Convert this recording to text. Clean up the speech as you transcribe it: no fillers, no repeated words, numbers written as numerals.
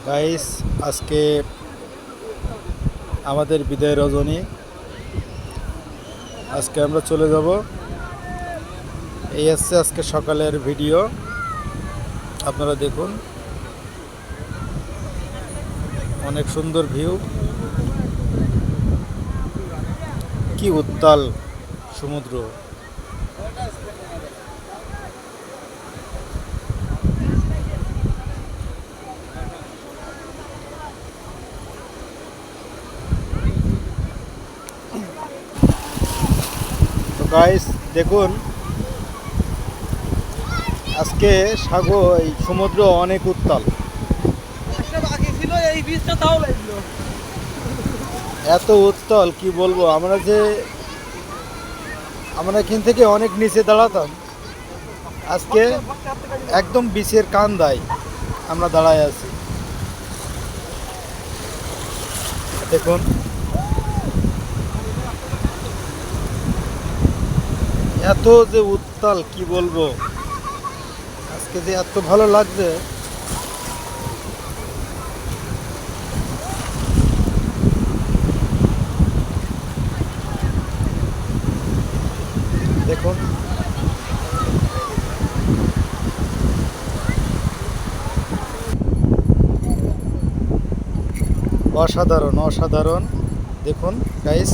Guys, আজকে আমাদের বিদায় রজনী। আজকে আমরা চলে যাব। এই হচ্ছে আজকে সকালের ভিডিও, আপনারা দেখুন। অনেক সুন্দর ভিউ, কি উত্তাল সমুদ্র। তো গাইস দেখুন, আজকে এই সমুদ্র অনেক উত্তাল। এত উত্তাল কি বলবো। আমরা এখান থেকে অনেক নিচে দাঁড়াতাম, আজকে একদম বিচের কান্দায় আমরা দাঁড়ায় আছি। দেখুন, এত যে উত্তাল কি বলবো। আজকে যে এত ভালো লাগছে। দেখুন, অসাধারণ অসাধারণ। দেখুন গাইস।